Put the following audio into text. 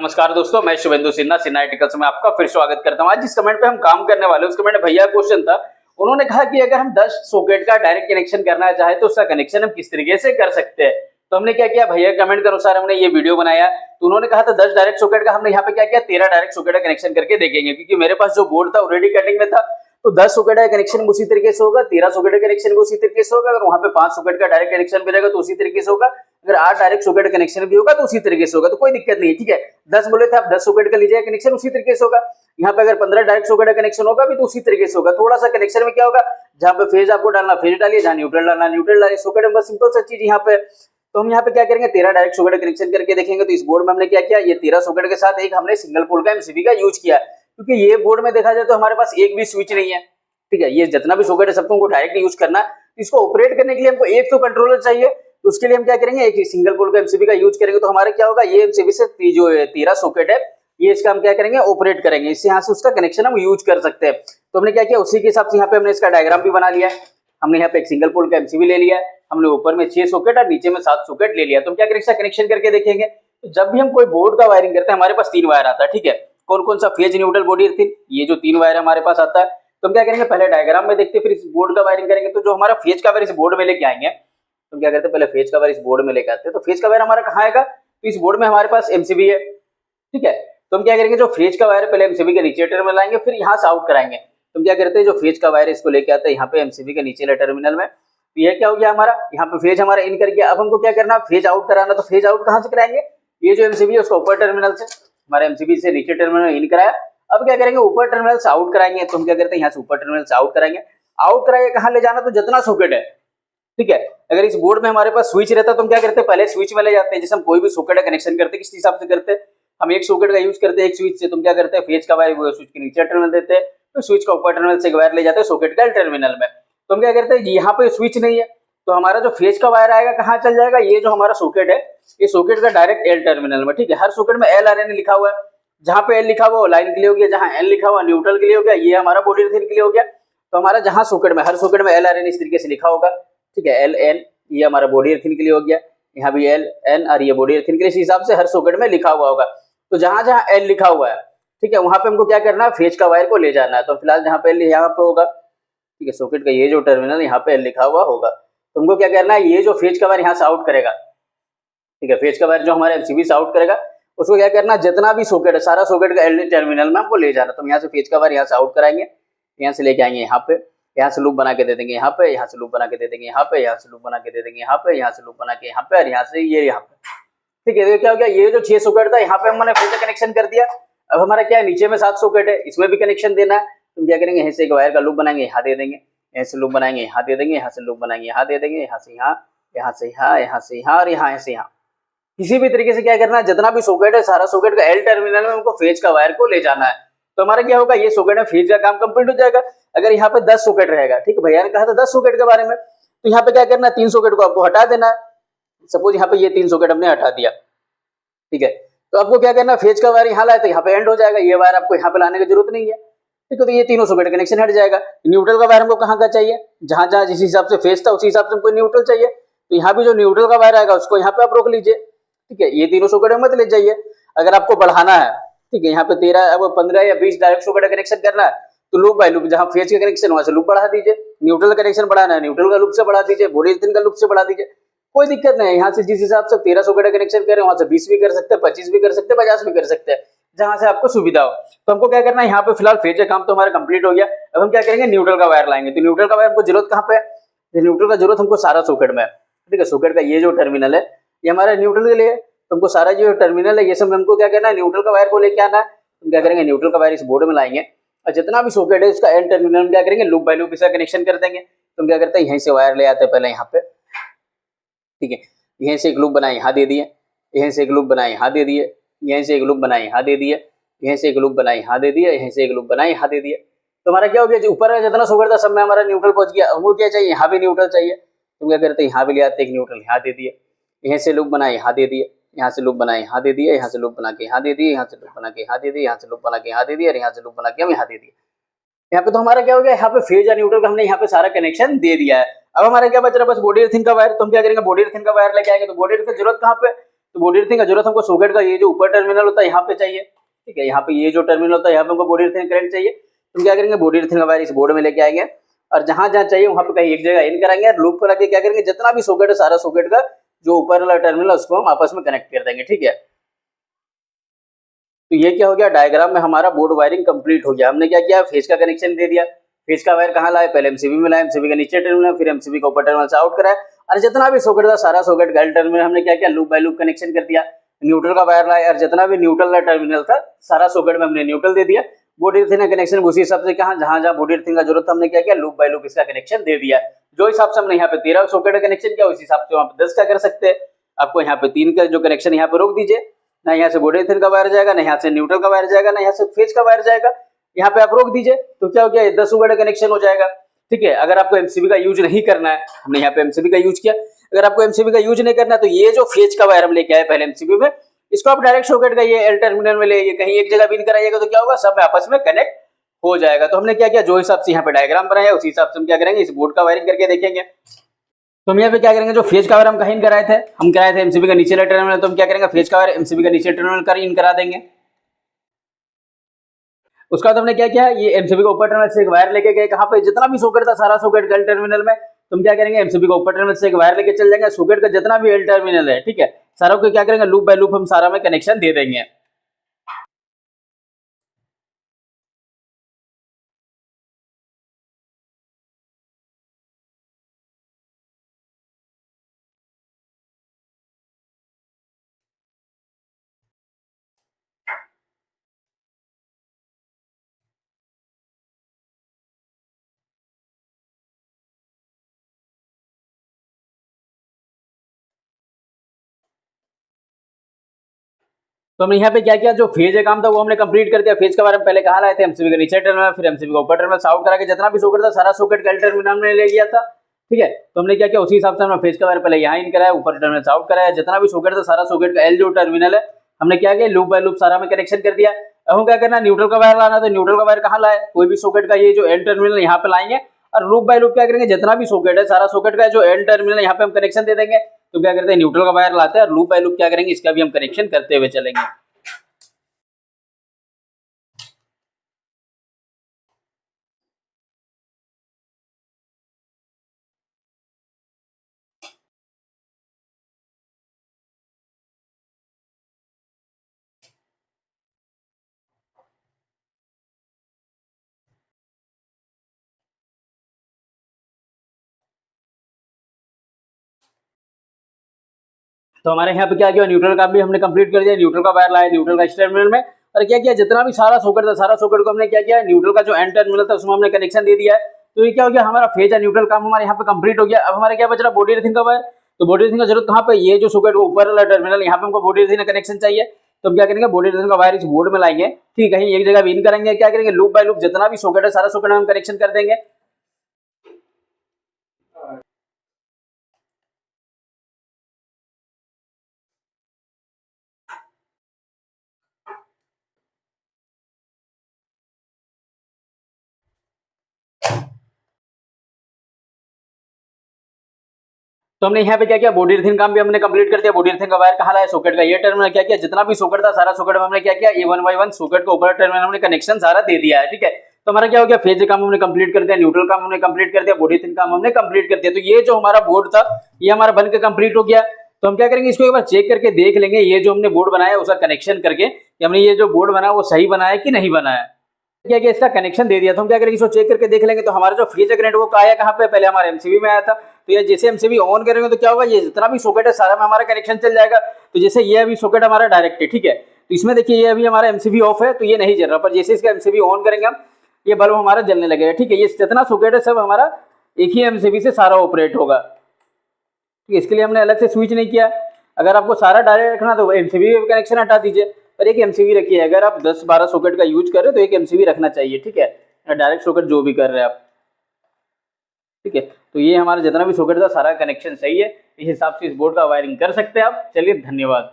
नमस्कार दोस्तों, मैं शुभेंदु सिन्हा सिन्हाटिकल्स में आपका फिर स्वागत करता हूं। आज जिस कमेंट पे हम काम करने वाले उस कमेंट में भैया क्वेश्चन था। उन्होंने कहा कि अगर हम 10 सॉकेट का डायरेक्ट कनेक्शन करना चाहे तो उसका कनेक्शन हम किस तरीके से कर सकते हैं। तो हमने क्या किया, भैया कमेंट के अनुसार हमने ये वीडियो बनाया। तो उन्होंने कहा था 10 डायरेक्ट सॉकेट का, हमने यहाँ पे क्या किया 13 डायरेक्ट सॉकेट का कनेक्शन करके देखेंगे, क्योंकि मेरे पास जो बोर्ड था ऑलरेडी कटिंग में था। तो 10 सॉकेट का कनेक्शन उसी तरीके से होगा, 13 सॉकेट का कनेक्शन उसी तरीके से होगा। अगर वहां पे 5 सॉकेट का डायरेक्ट कनेक्शन भी रहेगा तो उसी तरीके से होगा। अगर 8 डायरेक्ट सॉकेट कनेक्शन भी होगा तो उसी तरीके से होगा, तो कोई दिक्कत नहीं है। ठीक है, 10 बोले थे आप, 10 सॉकेट का लीजिए कनेक्शन उसी तरीके से होगा। यहाँ पे अगर 15 डायरेक्ट सॉकेट का कनेक्शन होगा भी तो उसी तरीके से होगा। थोड़ा सा कनेक्शन में क्या होगा, जहां पे फेज आपको डालना फेज डालिए, जहां न्यूट्रल डालना न्यूट्रल डालिए। सॉकेट में बस सिंपल सा चीज यहाँ पे। तो हम यहाँ पे क्या करेंगे, 13 डायरेक्ट सॉकेट कनेक्शन करके देखेंगे। तो इस बोर्ड में हमने क्या किया, ये 13 सॉकेट के साथ एक हमने सिंगल पोल का एमसीबी का यूज किया, क्योंकि ये बोर्ड में देखा जाए तो हमारे पास एक भी स्विच नहीं है। ठीक है, ये जितना भी सॉकेट है सबको हमको डायरेक्ट यूज करना है। इसको ऑपरेट करने के लिए हमको एक तो कंट्रोलर चाहिए, तो उसके लिए हम क्या करेंगे, एक सिंगल पोल का एमसीबी का यूज करेंगे। तो हमारे क्या होगा, ये एमसीबी से जो 13 सॉकेट है ये इसका हम क्या करेंगे, ऑपरेट करेंगे। इससे यहाँ से उसका कनेक्शन हम यूज कर सकते हैं। तो हमने क्या किया, उसी के हिसाब से यहाँ पे हमने इसका डायग्राम भी बना लिया है। हमने यहाँ पे एक सिंगल पोल का एमसीबी ले लिया है, हमने ऊपर में 6 सॉकेट और नीचे में 7 सॉकेट ले लिया। तो हम क्या करेंगे, कनेक्शन करके देखेंगे। तो जब भी हम कोई बोर्ड का वायरिंग करते हैं हमारे पास 3 वायर आता है। ठीक है, कौन कौन सा, फेज, न्यूट्रल, बॉडी अर्थिंग, ये जो 3 वायर हमारे पास आता है। तो हम क्या करेंगे, पहले डायग्राम में देखते फिर इस बोर्ड का वायरिंग करेंगे। तो जो हमारा फेज का वायर इस बोर्ड में लेके आएंगे, तो क्या करते हैं, पहले फेज का वायर इस बोर्ड में लेके आते हैं। तो फेज का वायर हमारा कहाँ आएगा, तो इस बोर्ड में हमारे पास एमसीबी है। ठीक है, तो हम क्या करेंगे, जो फेज का वायर पहले एमसीबी के नीचे टर्मिनल लाएंगे, फिर यहाँ से आउट कराएंगे। तो हम क्या करते हैं, जो फेज का वायर इसको लेके आते हैं यहाँ पे एमसीबी के नीचे टर्मिनल में। तो ये क्या हो गया हमारा, यहाँ पे फेज हमारा इन कर गया। अब हमको क्या करना, फेज आउट कराना। तो फेज आउट कहाँ से कराएंगे, ये जो एमसीबी है उसका ऊपर टर्मिनल से, हमारे एमसीबी से नीचे टर्मिनल इन कराया। अब क्या करेंगे, ऊपर टर्मिनल से आउट कराएंगे। तो हम क्या करते हैं, यहाँ से ऊपर टर्मिनल से आउट कराएंगे। आउट कराएंगे कहाँ ले जाना, तो जितना सॉकेट है। ठीक है, अगर इस बोर्ड में हमारे पास स्विच रहता तो हम क्या करते हैं, पहले स्विच में ले जाते हैं। जैसे हम कोई भी सॉकेट का कनेक्शन करते हैं किस हिसाब से करते हैं, हम एक सॉकेट का यूज करते हैं एक स्विच से। तुम क्या करते हैं, फेज का वायर स्विच के नीचे टर्मिनल देते हैं, तो स्विच का ऊपर टर्मिनल से एक वायर ले जाते हैं सॉकेट का टर्मिनल में। तो हम क्या करते हैं, यहाँ पे स्विच नहीं है तो हमारा जो फेज का वायर आएगा कहाँ चल जाएगा, ये जो हमारा सॉकेट है ये सॉकेट का डायरेक्ट एल टर्मिनल में। ठीक है, हर सॉकेट में एल आर एन लिखा हुआ है। जहां पे एल लिखा हुआ लाइन के लिए हो गया, जहां एन लिखा हुआ न्यूट्रल के लिए हो गया, ये हमारा बॉडी अर्थिंग के लिए हो गया। तो हमारा जहां सॉकेट में हर सॉकेट में एल आर एन इस तरीके से लिखा होगा। ठीक है, एल एन ये हमारा बॉडी अर्थिंग के लिए हो गया, यहाँ भी एल एन और ये बॉडी अर्थिंग के लिए, इस हिसाब से हर सॉकेट में लिखा हुआ होगा। तो जहां जहां एल लिखा हुआ है, ठीक है, वहां पे हमको क्या करना है, फेज का वायर को ले जाना है। तो फिलहाल जहां पे एल यहाँ पे होगा, ठीक है, सॉकेट का ये जो टर्मिनल यहाँ पे एल लिखा हुआ होगा, तो हमको क्या करना है, ये जो फेज का वायर यहाँ से आउट करेगा, ठीक है, फेज का वायर जो हमारे एमसीबी से आउट करेगा उसको क्या करना, जितना भी सॉकेट है सारा सॉकेट का एल टर्मिनल में हमको ले जाना। तो हम यहाँ से फेज का वायर यहाँ से आउट कराएंगे, यहाँ से लेके आएंगे यहाँ पे, यहाँ से लूप बना के दे देंगे यहाँ पे, यहाँ से लूप बना के दे देंगे यहाँ पे, यहाँ से लूप बना के दे देंगे यहाँ पे, यहाँ से लूप बना के यहाँ पे, और यहाँ से ये यहाँ पे। ठीक है, तो क्या हो गया, ये जो 6 सॉकेट था यहाँ पे हमने फेज का कनेक्शन कर दिया। अब हमारा क्या है, नीचे में 7 सॉकेट है, इसमें भी कनेक्शन देना है। तो क्या करेंगे, यहाँ से एक वायर का लूप बनाएंगे, यहाँ दे देंगे, यहाँ से लूप बनाएंगे, यहाँ दे देंगे, यहाँ से लूप बनाएंगे, यहाँ दे देंगे, यहाँ से यहाँ, यहाँ से यहाँ, यहाँ से यहाँ और यहाँ से यहाँ। किसी भी तरीके से क्या करना है, जितना भी सॉकेट है सारा सॉकेट का एल टर्मिनल में हमको फेज का वायर को ले जाना है। तो हमारा क्या होगा, ये सॉकेट में फेज का काम कंप्लीट हो जाएगा। अगर यहाँ पे 10 सॉकेट रहेगा, ठीक है, भैया ने कहा था 10 सॉकेट के बारे में, तो यहाँ पे क्या करना है, 3 सॉकेट को आपको हटा देना है। सपोज यहाँ पे ये 3 सॉकेट हमने हटा दिया, ठीक है, तो आपको क्या करना है, फेज का वायर यहाँ लाए तो यहाँ पे एंड हो जाएगा, ये वायर आपको यहाँ पे लाने की जरूरत नहीं है। ठीक है, तो ये तीनों सॉकेट कनेक्शन हट जाएगा। न्यूट्रल का वायर हमको कहाँ का चाहिए, जहां जहां जिस हिसाब से फेज था उसी हिसाब से हमको न्यूट्रल चाहिए। तो यहाँ भी जो न्यूट्रल का वायर आएगा उसको यहाँ पे आप रोक लीजिए। ठीक है, ये तीनों सॉकेट मत ले जाइए। अगर आपको बढ़ाना है, ठीक है, यहाँ पे 13 अब 15 या 20 डायरेक्ट सॉकेट कनेक्शन करना है, तो लूप बाय लूप जहां फेज का कनेक्शन वहां से लूप बढ़ा दीजिए। न्यूट्रल कनेक्शन बढ़ाना है, न्यूट्रल का लूप से बढ़ा दीजिए, बॉडी अर्थिंग का लूप से बढ़ा दीजिए, कोई दिक्कत नहीं है। यहाँ से जिस हिसाब से 13 सॉकेट कनेक्शन करें वहां से 20 भी कर सकते हैं, 25 भी कर सकते हैं, 50 भी कर सकते हैं, जहां से आपको सुविधा हो। तो हमको क्या करना है, यहाँ पे फिलहाल फेज का काम तो हमारा कंप्लीट हो गया। अब हम क्या करेंगे, न्यूट्रल का वायर लाएंगे। तो न्यूट्रल का वायर को जरूरत कहाँ पे है, न्यूट्रल का जरूरत हमको सारा सॉकेट में है। ठीक है, सॉकेट का ये जो टर्मिनल है ये हमारा न्यूट्रल के लिए, तुमको सारा जो टर्मिनल है ये सब हमको क्या करना है, न्यूट्रल का वायर को लेके आना है। तुम क्या करेंगे, न्यूट्रल का वायर इस बोर्ड में लाएंगे और जितना भी सॉकेट है उसका एंड टर्मिनल में क्या करेंगे, लूप बाय लूप इसका कनेक्शन कर देंगे। तुम क्या करते हैं, यहीं से वायर ले आते हैं पहले यहाँ पे, ठीक है, यहीं से एक लूप बनाए यहाँ दे दिए, यहीं से एक लूप बनाए यहाँ दे दिए, यहीं से एक लूप बनाए यहाँ दे दिए, यहीं से एक लूप बनाए यहाँ दे दिए, यहीं से एक लूप बनाए यहाँ दे दिए। तो हमारा क्या हो गया, जो ऊपर का जितना सॉकेट था सब में हमारा न्यूट्रल पहुंच गया। हमको क्या चाहिए, यहाँ भी न्यूट्रल चाहिए। तुम क्या करते हैं, यहाँ भी ले आते एक न्यूट्रल यहाँ दे दिए, यहीं से लूप बनाए यहाँ दे दिए, यहाँ से लूप बनाए यहाँ दे दिए, यहाँ से लूप बना के यहाँ दे दिए, यहाँ से लूप बना के यहाँ दे दिए, यहाँ से लूप बना के यहाँ दे दिए, और यहाँ से लूप बना के हम यहाँ दे दिए। यहाँ पे तो हमारा क्या हो गया, यहाँ पे फेज या न्यूट्रल का हमने यहाँ पे सारा कनेक्शन दे दिया है। अब हमारा क्या बच रहा है, बस बॉडी अर्थिंग का वायर। तो हम क्या करेंगे, बॉडी अर्थिंग का वायर लेके आएंगे। तो बॉडी अर्थिंग की जरूरत कहाँ पे, तो बॉडी अर्थिंग का जरूरत हमको सॉकेट का ये जो ऊपर टर्मिनल होता है यहाँ पे चाहिए, ठीक है, यहाँ पे ये जो टर्मिनल होता है यहाँ पे हमको बॉडी अर्थिंग करंट चाहिए। तो क्या करेंगे, बॉडी अर्थिंग का वायर इस बोर्ड में लेके आएंगे और जहां जहां चाहिए वहां पे कहीं एक जगह इन कराएंगे और लूप पर आके क्या करेंगे, जितना भी सॉकेट है सारा सॉकेट का जो ऊपर वाला टर्मिनल है उसको हम आपस में कनेक्ट कर देंगे, ठीक है। तो ये क्या हो गया, डायग्राम में हमारा बोर्ड वायरिंग कंप्लीट हो गया। हमने क्या किया, फेज का कनेक्शन दे दिया, फेज का वायर कहाँ लाए, पहले एमसीबी में लाए, एमसीबी का नीचे टर्मिनल, फिर एमसीबी का ऊपर टर्मिनल से आउट कराया और जितना भी सॉकेट था सारा सॉकेट का टर्मिनल हमने क्या किया, लूप बाय लूप कनेक्शन कर दिया। न्यूट्रल का वायर लाया और जितना भी न्यूट्रल का टर्मिनल था सारा सॉकेट में हमने न्यूट्रल दे दिया। बॉडी अर्थिंग का कनेक्शन उसी हिसाब से कहा जहां जहां बॉडी अर्थिंग का जरूरत हमने क्या किया, लूप बाय लूप इसका कनेक्शन दे दिया। जो हिसाब से हमने यहाँ पे 13 सॉकेट का कनेक्शन किया उस हिसाब से वहां पे 10 का कर सकते हैं। आपको यहाँ पे 3 का जो कनेक्शन यहाँ पे रोक दीजिए, ना यहाँ से बॉडी अर्थिंग का वायर जाएगा, ना यहाँ से न्यूट्रल का वायर जाएगा, ना यहाँ से फेज का वायर जाएगा, यहाँ पे आप रोक दीजिए। तो क्या हो गया, 10 सॉकेट का कनेक्शन हो जाएगा, ठीक है। अगर आपको एमसीबी का यूज नहीं करना है, हमने यहाँ पे एमसीबी का यूज किया, अगर आपको एमसीबी का यूज नहीं करना है तो ये जो फेज का वायर हम लेके आए पहले एमसीबी में, इसको आप डायरेक्ट सॉकेट का ये एल टर्मिनल में ले, कहीं एक जगह पिन कराइएगा तो क्या होगा, सब आपस में कनेक्ट हो जाएगा। तो हमने क्या किया, जो हिसाब से यहाँ पे डायग्राम बनाया उसी हिसाब से हम क्या करेंगे, इस बोर्ड का वायरिंग करके देखेंगे। तो हम यहाँ पे क्या करेंगे, जो फेज का वायर हम कहीं इन कराए थे, हम कराए थे एमसीबी का नीचे टर्मिनल, तो हम क्या करेंगे, फेज का वायर एमसीबी का नीचे टर्मिनल कर इन करा देंगे। उसका बाद हमने क्या किया, ये एमसीबी का ऊपर टर्मिनल से एक वायर लेके गए, कहाँ पे जितना भी सॉकेट था सारा सॉकेट का एल टर्मिनल में। तुम क्या करेंगे, एमसीबी का ऊपर टर्मिनल से एक वायर लेके चल जाएंगे, सॉकेट का जितना भी एल टर्मिनल है, ठीक है, सारा को क्या करेंगे, लूप बाय लूप हम सारा में कनेक्शन दे देंगे। तो हमने यहाँ पे क्या किया, जो फेज का काम था वो हमने कंप्लीट कर दिया। फेज के बारे में पहले कहाँ लाए थे, एमसीबी का नीचे टर्मिनल, फिर एमसीबी का ऊपर टर्मिनल से आउट करा के जितना भी सॉकेट था सारा सॉकेट का एल टर्मिनल हमने ले लिया था, ठीक है। तो हमने क्या किया, उसी हिसाब से हमने फेज का वायर पहले यहाँ इन कराया, ऊपर टर्मिनल से आउट कराया, जितना भी सॉकेट था सारा सॉकेट का एल जो टर्मिनल है हमने क्या किया, लूप बाय लूप सारा में कनेक्शन कर दिया। अब हम क्या करना, न्यूट्रल का वायर लाना, तो न्यूट्रल का वायर कहाँ लाए, कोई भी सॉकेट का ये जो एल टर्मिनल यहाँ पे लाएंगे और लूप बाय लूप क्या करेंगे, जितना भी सॉकेट है सारा सॉकेट का जो एल टर्मिनल यहाँ पे हम कनेक्शन दे देंगे। तो क्या करते हैं, न्यूट्रल का वायर लाते हैं और लूप बाय लूप क्या करेंगे, इसका भी हम कनेक्शन करते हुए चलेंगे। तो हमारे यहाँ पे क्या किया, न्यूट्रल का भी हमने कंप्लीट कर दिया, न्यूट्रल का वायर लाया न्यूट्रल का इस टर्मिनल में और क्या किया, जितना भी सारा सॉकेट था सारा सॉकेट को हमने क्या किया, न्यूट्रल का जो एंड टर्मिनल था उसमें हमने कनेक्शन दे दिया है। तो ये क्या हो गया, हमारा फेज और न्यूट्रल काम हमारे यहाँ पे कंप्लीट हो गया। अब हमारे क्या बच रहा, बॉडी अर्थिंग का वायर। तो बॉडी अर्थिंग का जरूरत कहाँ पे, ये जो सॉकेट को ऊपर वाला टर्मिनल यहाँ पे हमको बॉडी अर्थिंग का कनेक्शन चाहिए। तो हम क्या करेंगे, बॉडी अर्थिंग का वायर इस बोर्ड में लाएंगे, ठीक है, कहीं एक जगह भी इन करेंगे, क्या करेंगे, लूप बाय लूप जितना भी सॉकेट है सारा सॉकेट में हम कनेक्शन कर देंगे। तो हमने यहाँ पे क्या किया, बॉडी अर्थिंग काम भी हमने कंप्लीट कर दिया। बॉडी अर्थिंग का वायर कहाँ लाया, सॉकेट का ये टर्मिनल क्या किया, जितना भी सॉकेट था सारा सॉकेट में हमने क्या किया, ये 1 बाय 1 सॉकेट का ऊपर टर्मिनल हमने कनेक्शन सारा दे दिया है, ठीक है। तो हमारा क्या हो गया, फेज काम हमने कंप्लीट कर दिया, न्यूट्रल काम हमने कंप्लीट कर दिया, बॉडी अर्थिंग काम हमने कंप्लीट कर दिया। तो ये जो हमारा बोर्ड था ये हमारा बनकर कंप्लीट हो गया। तो हम क्या करेंगे, इसको एक बार चेक करके देख लेंगे, ये जो हमने बोर्ड बनाया उसका कनेक्शन करके कि हमने ये जो बोर्ड बनाया वो सही बनाया कि नहीं बनाया। क्या किया, इसका कनेक्शन दे दिया। तो हम क्या करेंगे, इसको चेक करके देख लेंगे। तो हमारा जो फेज करंट वो आया कहाँ पे, पहले हमारे एमसीबी में आया था। तो ये जैसे एमसीबी ऑन करेंगे तो क्या होगा, ये जितना भी सॉकेट है सारा में हमारा कनेक्शन चल जाएगा। तो जैसे ये अभी सॉकेट हमारा डायरेक्ट है, ठीक है, तो इसमें देखिए ये अभी हमारा एमसीबी ऑफ है तो ये नहीं जल रहा, पर जैसे इसका एमसीबी ऑन करेंगे हम, ये बल्ब हमारा जलने लगेगा, ठीक है। ये जितना सॉकेट है सब हमारा एक ही एमसीबी से सारा ऑपरेट होगा, ठीक है। इसके लिए हमने अलग से स्विच नहीं किया। अगर आपको सारा डायरेक्ट रखना तो एमसीबी कनेक्शन हटा दीजिए, पर एक एमसीबी रखिए। अगर आप 10-12 सॉकेट का यूज कर रहे हो तो एक एमसीबी रखना चाहिए, ठीक है, डायरेक्ट सॉकेट जो भी कर रहे हैं आप, ठीक है। तो ये हमारा जितना भी सॉकेट था सारा कनेक्शन सही है, इस हिसाब से इस बोर्ड का वायरिंग कर सकते हैं आप। चलिए, धन्यवाद।